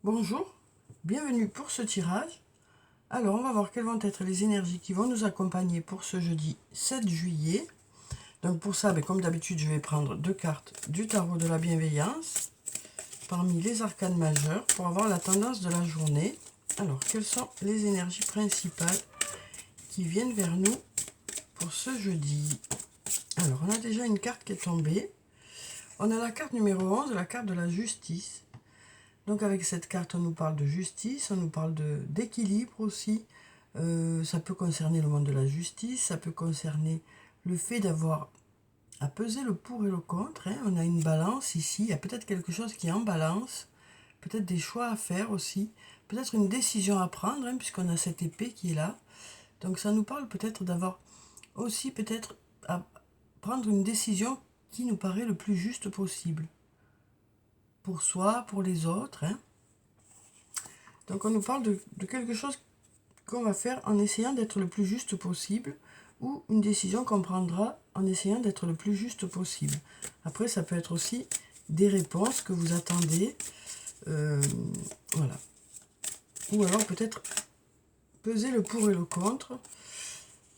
Bonjour, bienvenue pour ce tirage. Alors, on va voir quelles vont être les énergies qui vont nous accompagner pour ce jeudi 7 juillet. Donc pour ça, comme d'habitude, je vais prendre deux cartes du tarot de la bienveillance parmi les arcanes majeurs pour avoir la tendance de la journée. Alors, quelles sont les énergies principales qui viennent vers nous pour ce jeudi? Alors, on a déjà une carte qui est tombée. On a la carte numéro 11, la carte de la justice. Donc avec cette carte, on nous parle de justice, on nous parle d'équilibre aussi. Ça peut concerner le monde de la justice, ça peut concerner le fait d'avoir à peser le pour et le contre. On a une balance ici, il y a peut-être quelque chose qui est en balance, peut-être des choix à faire aussi, peut-être une décision à prendre, puisqu'on a cette épée qui est là. Donc ça nous parle peut-être d'avoir aussi peut-être à prendre une décision qui nous paraît le plus juste possible. Pour soi, pour les autres. Donc on nous parle de quelque chose qu'on va faire en essayant d'être le plus juste possible, ou une décision qu'on prendra en essayant d'être le plus juste possible. Après, ça peut être aussi des réponses que vous attendez. Voilà. Ou alors peut-être peser le pour et le contre.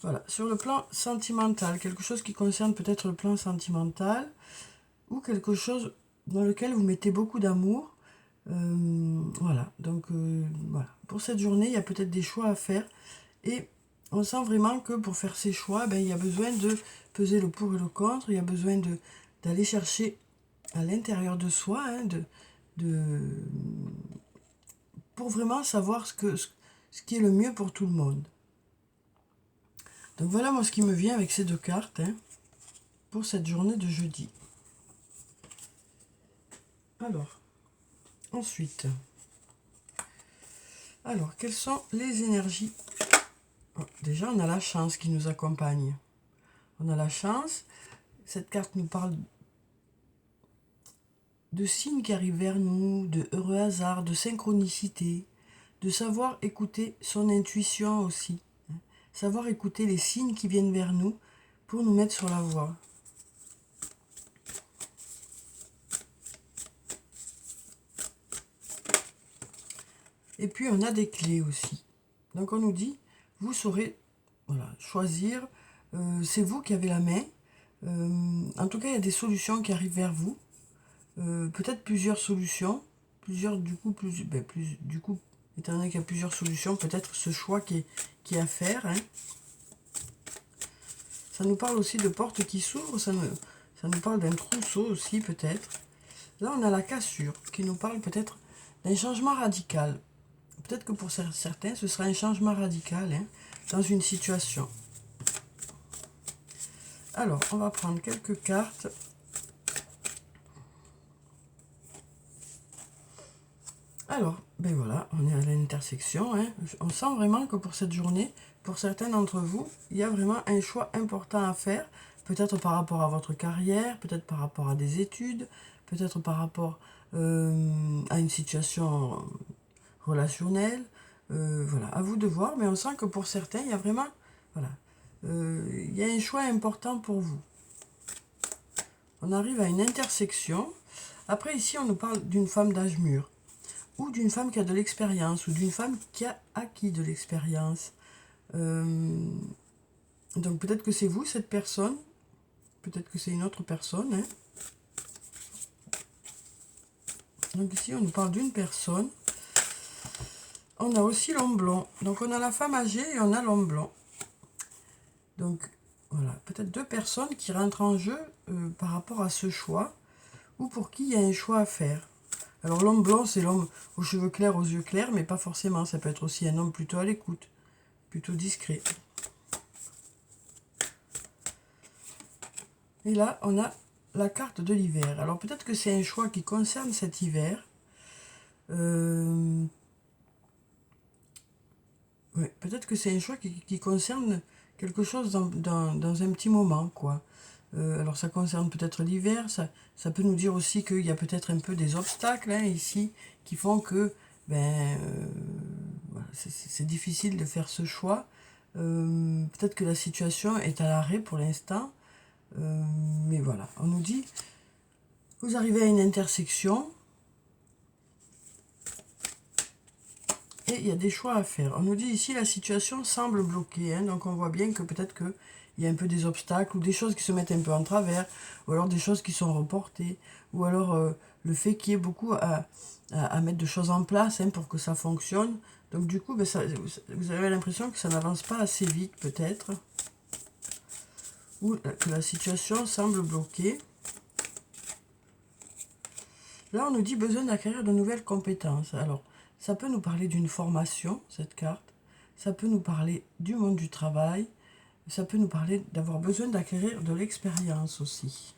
Voilà. Sur le plan sentimental, quelque chose qui concerne peut-être le plan sentimental, ou quelque chose dans lequel vous mettez beaucoup d'amour. Voilà, donc voilà. Pour cette journée, il y a peut-être des choix à faire et on sent vraiment que pour faire ces choix, il y a besoin de peser le pour et le contre, il y a besoin d'aller chercher à l'intérieur de soi, pour vraiment savoir ce qui est le mieux pour tout le monde. Donc voilà moi ce qui me vient avec ces deux cartes pour cette journée de jeudi. Alors, ensuite... Alors, quelles sont les énergies? Déjà, on a la chance qui nous accompagne. On a la chance. Cette carte nous parle de signes qui arrivent vers nous, de heureux hasards, de synchronicité, de savoir écouter son intuition aussi. Savoir écouter les signes qui viennent vers nous pour nous mettre sur la voie. Et puis, on a des clés aussi. Donc, on nous dit, vous saurez choisir. C'est vous qui avez la main. En tout cas, il y a des solutions qui arrivent vers vous. Peut-être plusieurs solutions. Du coup, étant donné qu'il y a plusieurs solutions, peut-être ce choix qui est à faire. Ça nous parle aussi de portes qui s'ouvrent. Ça nous parle d'un trousseau aussi, peut-être. Là, on a la cassure qui nous parle peut-être d'un changement radical. Peut-être que pour certains, ce sera un changement radical dans une situation. Alors, on va prendre quelques cartes. Alors, voilà, on est à l'intersection. On sent vraiment que pour cette journée, pour certains d'entre vous, il y a vraiment un choix important à faire. Peut-être par rapport à votre carrière, peut-être par rapport à des études, peut-être par rapport à une situation relationnelle. Voilà, à vous de voir, mais on sent que pour certains, il y a vraiment... Voilà, il y a un choix important pour vous. On arrive à une intersection. Après, ici, on nous parle d'une femme d'âge mûr, ou d'une femme qui a de l'expérience, ou d'une femme qui a acquis de l'expérience. Donc peut-être que c'est vous, cette personne, peut-être que c'est une autre personne. Donc ici, on nous parle d'une personne. On a aussi l'homme blond. Donc on a la femme âgée et on a l'homme blond. Donc voilà, peut-être deux personnes qui rentrent en jeu par rapport à ce choix, ou pour qui il y a un choix à faire. Alors l'homme blanc, c'est l'homme aux cheveux clairs, aux yeux clairs, mais pas forcément. Ça peut être aussi un homme plutôt à l'écoute, plutôt discret. Et là, on a la carte de l'hiver. Alors peut-être que c'est un choix qui concerne cet hiver. Ouais, peut-être que c'est un choix qui concerne quelque chose dans un petit moment, quoi. Alors ça concerne peut-être l'hiver, ça peut nous dire aussi qu'il y a peut-être un peu des obstacles ici qui font que voilà, c'est difficile de faire ce choix. Peut-être que la situation est à l'arrêt pour l'instant, mais voilà, on nous dit, vous arrivez à une intersection, Et il y a des choix à faire. On nous dit ici, la situation semble bloquée. Hein, donc on voit bien que peut-être qu'il y a un peu des obstacles ou des choses qui se mettent un peu en travers. Ou alors des choses qui sont reportées. Ou alors le fait qu'il y ait beaucoup à mettre de choses en place, hein, pour que ça fonctionne. Donc du coup, ben, vous avez l'impression que ça n'avance pas assez vite peut-être. Ou que la situation semble bloquée. Là, on nous dit besoin d'acquérir de nouvelles compétences. Alors, ça peut nous parler d'une formation, cette carte. Ça peut nous parler du monde du travail. Ça peut nous parler d'avoir besoin d'acquérir de l'expérience aussi.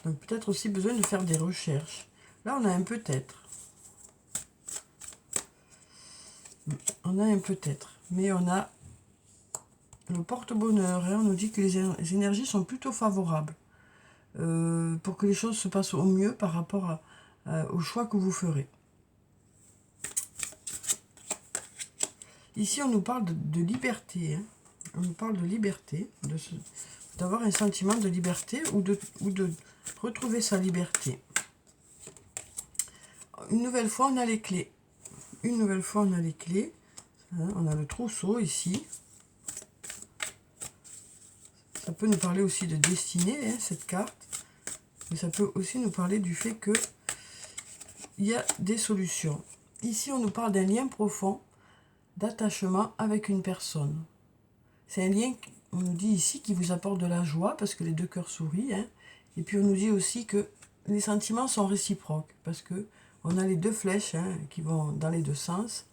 Donc, peut-être aussi besoin de faire des recherches. Là, on a un peut-être. On a un peut-être. Mais on a le porte-bonheur. Hein. On nous dit que les énergies sont plutôt favorables. Pour que les choses se passent au mieux par rapport au choix que vous ferez. Ici, on nous parle de liberté. Hein. On nous parle de liberté, d'avoir un sentiment de liberté ou de retrouver sa liberté. Une nouvelle fois, on a les clés. Une nouvelle fois, on a les clés. Hein, on a le trousseau ici. Ça peut nous parler aussi de destinée, hein, cette carte. Mais ça peut aussi nous parler du fait que il y a des solutions. Ici, on nous parle d'un lien profond d'attachement avec une personne. C'est un lien, on nous dit ici, qui vous apporte de la joie, parce que les deux cœurs sourient. Hein. Et puis, on nous dit aussi que les sentiments sont réciproques, parce que on a les deux flèches, hein, qui vont dans les deux sens.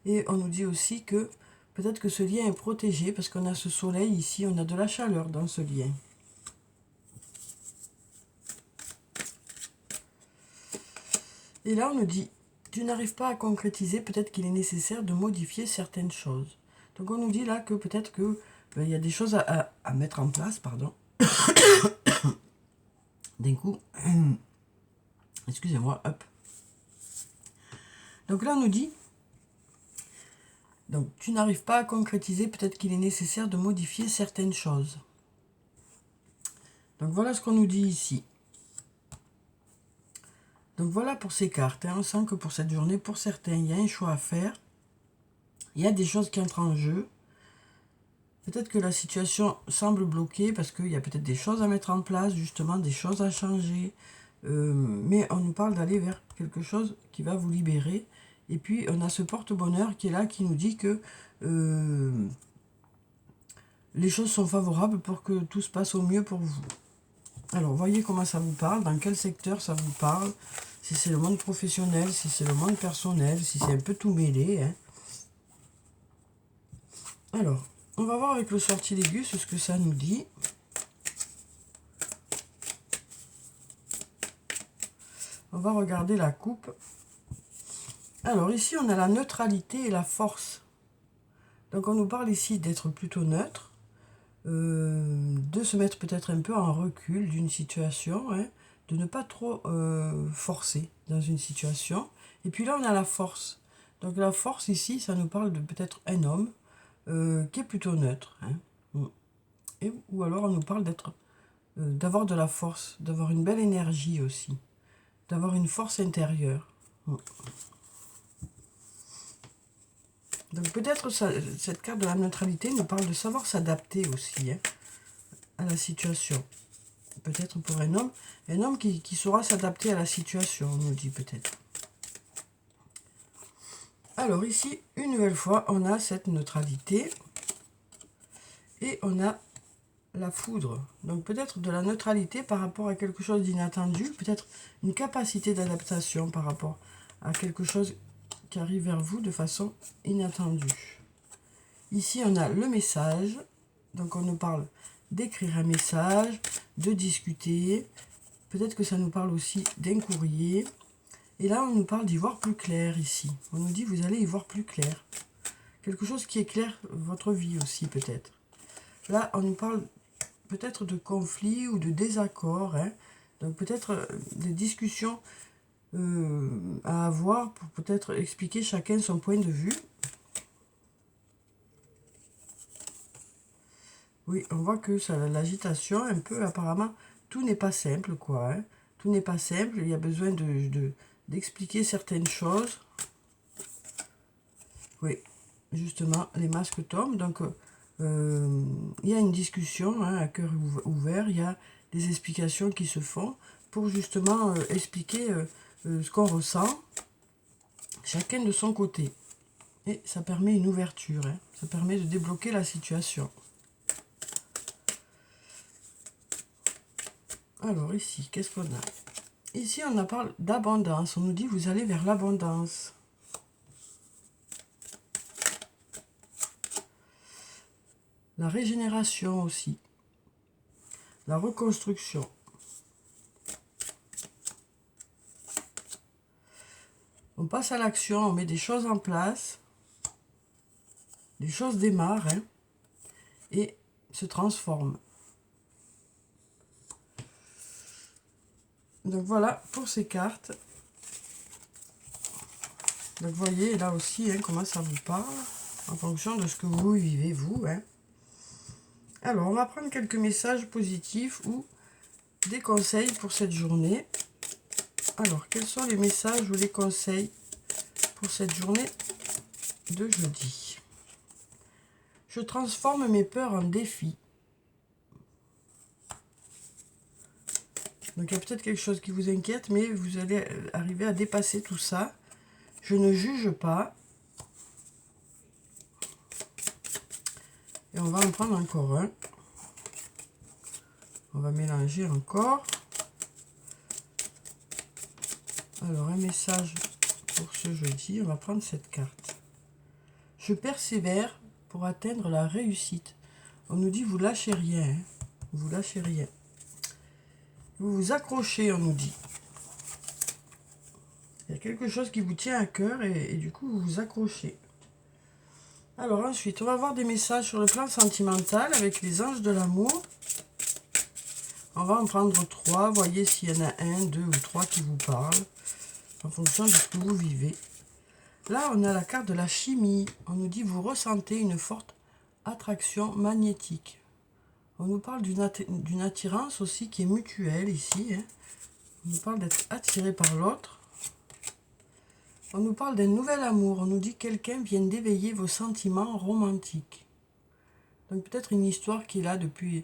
Et on nous dit aussi que peut-être que ce lien est protégé, parce qu'on a ce soleil ici, on a de la chaleur dans ce lien. Et là, on nous dit, tu n'arrives pas à concrétiser, peut-être qu'il est nécessaire de modifier certaines choses. Donc, on nous dit là que peut-être que il y a des choses à mettre en place, pardon. D'un coup, excusez-moi, hop. Donc là, on nous dit, donc tu n'arrives pas à concrétiser, peut-être qu'il est nécessaire de modifier certaines choses. Donc voilà ce qu'on nous dit ici. Donc voilà pour ces cartes. Hein. On sent que pour cette journée, pour certains, il y a un choix à faire. Il y a des choses qui entrent en jeu. Peut-être que la situation semble bloquée parce qu'il y a peut-être des choses à mettre en place, justement, des choses à changer. Mais on nous parle d'aller vers quelque chose qui va vous libérer. Et puis, on a ce porte-bonheur qui est là, qui nous dit que les choses sont favorables pour que tout se passe au mieux pour vous. Alors, voyez comment ça vous parle, dans quel secteur ça vous parle. Si c'est le monde professionnel, si c'est le monde personnel, si c'est un peu tout mêlé. Hein. Alors, on va voir avec le sortilège ce que ça nous dit. On va regarder la coupe. Alors ici, on a la neutralité et la force. Donc on nous parle ici d'être plutôt neutre, de se mettre peut-être un peu en recul d'une situation, hein, de ne pas trop forcer dans une situation. Et puis là, on a la force. Donc la force ici, ça nous parle de peut-être un homme qui est plutôt neutre. Hein. Ou alors on nous parle d'avoir de la force, d'avoir une belle énergie aussi, d'avoir une force intérieure. Donc peut-être cette carte de la neutralité nous parle de savoir s'adapter aussi, hein, à la situation. Peut-être pour un homme qui saura s'adapter à la situation, on nous dit peut-être. Alors ici, une nouvelle fois, on a cette neutralité et on a la foudre. Donc peut-être de la neutralité par rapport à quelque chose d'inattendu, peut-être une capacité d'adaptation par rapport à quelque chose qui arrive vers vous de façon inattendue. Ici, on a le message. Donc, on nous parle d'écrire un message, de discuter. Peut-être que ça nous parle aussi d'un courrier. Et là, on nous parle d'y voir plus clair ici. On nous dit, vous allez y voir plus clair. Quelque chose qui éclaire votre vie aussi, peut-être. Là, on nous parle peut-être de conflits ou de désaccords. Hein. Donc, peut-être des discussions à avoir pour peut-être expliquer chacun son point de vue. Oui, on voit que ça, l'agitation, un peu, apparemment, tout n'est pas simple, quoi. Hein. Tout n'est pas simple, il y a besoin d'expliquer certaines choses. Oui, justement, les masques tombent. Donc, il y a une discussion hein, à cœur ouvert. Il y a des explications qui se font pour justement expliquer ce qu'on ressent, chacun de son côté. Et ça permet une ouverture. Hein. Ça permet de débloquer la situation. Alors ici, qu'est-ce qu'on a? Ici, on parle d'abondance. On nous dit, vous allez vers l'abondance. La régénération aussi. La reconstruction. On passe à l'action, on met des choses en place. Les choses démarrent hein, et se transforment. Donc voilà pour ces cartes. Donc vous voyez là aussi hein, comment ça vous parle en fonction de ce que vous vivez vous. Hein. Alors on va prendre quelques messages positifs ou des conseils pour cette journée. Alors quels sont les messages ou les conseils pour cette journée de jeudi? Je transforme mes peurs en défis. Donc il y a peut-être quelque chose qui vous inquiète, mais vous allez arriver à dépasser tout ça. Je ne juge pas. Et on va en prendre encore un. On va mélanger encore. Alors un message pour ce jeudi. On va prendre cette carte. Je persévère pour atteindre la réussite. On nous dit vous lâchez rien. Hein. Vous lâchez rien. Vous vous accrochez, on nous dit. Il y a quelque chose qui vous tient à cœur et du coup vous vous accrochez. Alors ensuite, on va voir des messages sur le plan sentimental avec les anges de l'amour. On va en prendre 3. Voyez s'il y en a 1, 2 ou 3 qui vous parlent en fonction de ce que vous vivez. Là, on a la carte de la chimie. On nous dit vous ressentez une forte attraction magnétique. On nous parle d'une attirance aussi qui est mutuelle ici. Hein. On nous parle d'être attiré par l'autre. On nous parle d'un nouvel amour. On nous dit que quelqu'un vient d'éveiller vos sentiments romantiques. Donc peut-être une histoire qui est là depuis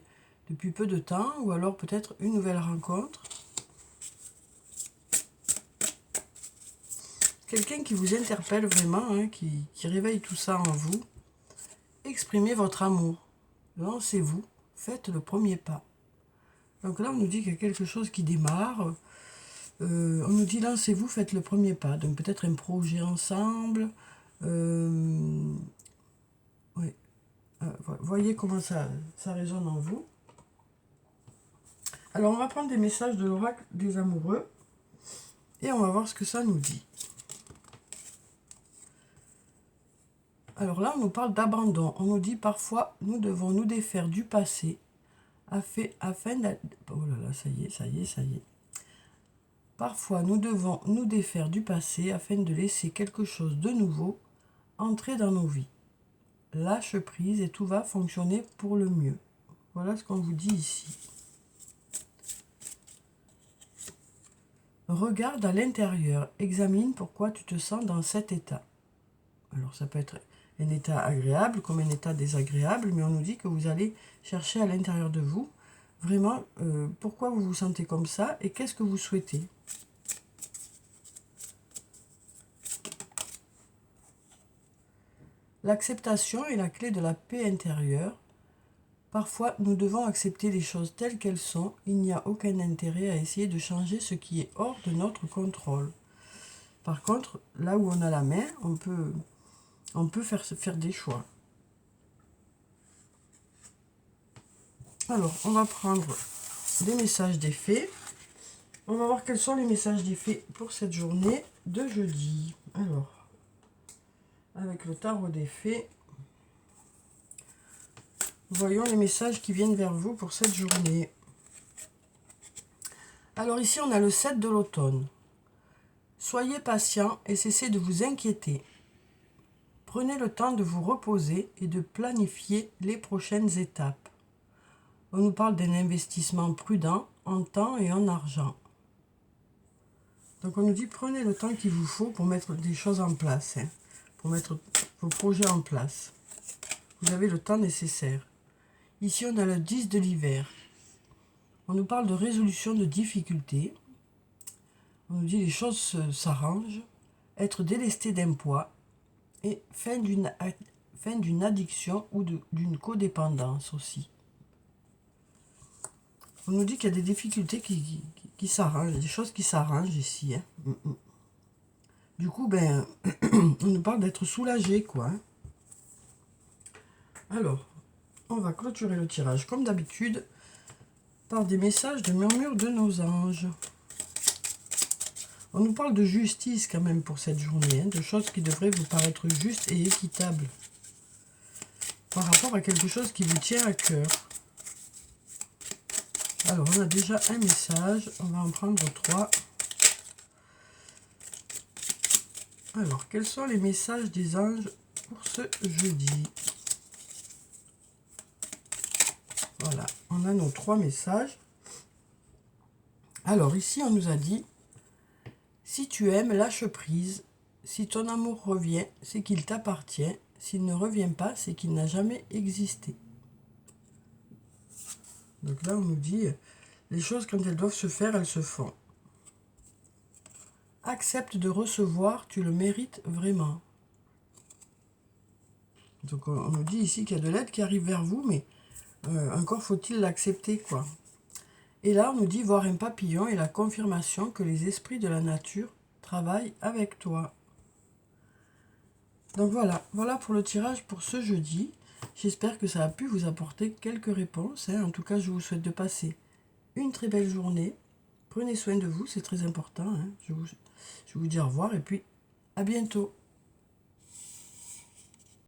peu de temps, ou alors peut-être une nouvelle rencontre. Quelqu'un qui vous interpelle vraiment, hein, qui réveille tout ça en vous. Exprimez votre amour. Lancez-vous. Faites le premier pas. Donc là, on nous dit qu'il y a quelque chose qui démarre. On nous dit lancez-vous, faites le premier pas. Donc peut-être un projet ensemble. Oui. Voyez comment ça résonne en vous. Alors on va prendre des messages de l'oracle des amoureux. Et on va voir ce que ça nous dit. Alors là, on nous parle d'abandon. On nous dit parfois, nous devons nous défaire du passé afin de... Oh là là, ça y est. Parfois, nous devons nous défaire du passé afin de laisser quelque chose de nouveau entrer dans nos vies. Lâche prise et tout va fonctionner pour le mieux. Voilà ce qu'on vous dit ici. Regarde à l'intérieur. Examine pourquoi tu te sens dans cet état. Alors ça peut être un état agréable comme un état désagréable, mais on nous dit que vous allez chercher à l'intérieur de vous vraiment pourquoi vous vous sentez comme ça et qu'est-ce que vous souhaitez. L'acceptation est la clé de la paix intérieure. Parfois, nous devons accepter les choses telles qu'elles sont. Il n'y a aucun intérêt à essayer de changer ce qui est hors de notre contrôle. Par contre, là où on a la main, on peut faire des choix. Alors, on va prendre des messages des fées. On va voir quels sont les messages des fées pour cette journée de jeudi. Alors, avec le tarot des fées, voyons les messages qui viennent vers vous pour cette journée. Alors ici, on a le 7 de l'automne. Soyez patient et cessez de vous inquiéter. Prenez le temps de vous reposer et de planifier les prochaines étapes. On nous parle d'un investissement prudent en temps et en argent. Donc on nous dit prenez le temps qu'il vous faut pour mettre des choses en place, hein, pour mettre vos projets en place. Vous avez le temps nécessaire. Ici, on a le 10 de l'hiver. On nous parle de résolution de difficultés. On nous dit les choses s'arrangent. Être délesté d'un poids. Et fin d'une addiction ou d'une codépendance aussi. On nous dit qu'il y a des difficultés qui s'arrangent, des choses qui s'arrangent ici. Hein. Du coup, ben, on nous parle d'être soulagé, quoi. Hein. Alors, on va clôturer le tirage, comme d'habitude, par des messages de murmure de nos anges. On nous parle de justice, quand même, pour cette journée, hein, de choses qui devraient vous paraître justes et équitables, par rapport à quelque chose qui vous tient à cœur. Alors, on a déjà un message, on va en prendre 3. Alors, quels sont les messages des anges pour ce jeudi? Voilà, on a nos 3 messages. Alors, ici, on nous a dit, si tu aimes, lâche prise. Si ton amour revient, c'est qu'il t'appartient. S'il ne revient pas, c'est qu'il n'a jamais existé. Donc là, on nous dit, les choses, quand elles doivent se faire, elles se font. Accepte de recevoir, tu le mérites vraiment. Donc on nous dit ici qu'il y a de l'aide qui arrive vers vous, mais encore faut-il l'accepter, quoi. Et là, on nous dit voir un papillon et la confirmation que les esprits de la nature travaillent avec toi. Donc voilà pour le tirage pour ce jeudi. J'espère que ça a pu vous apporter quelques réponses. Hein. En tout cas, je vous souhaite de passer une très belle journée. Prenez soin de vous, c'est très important. Hein. Je vous dis au revoir et puis à bientôt.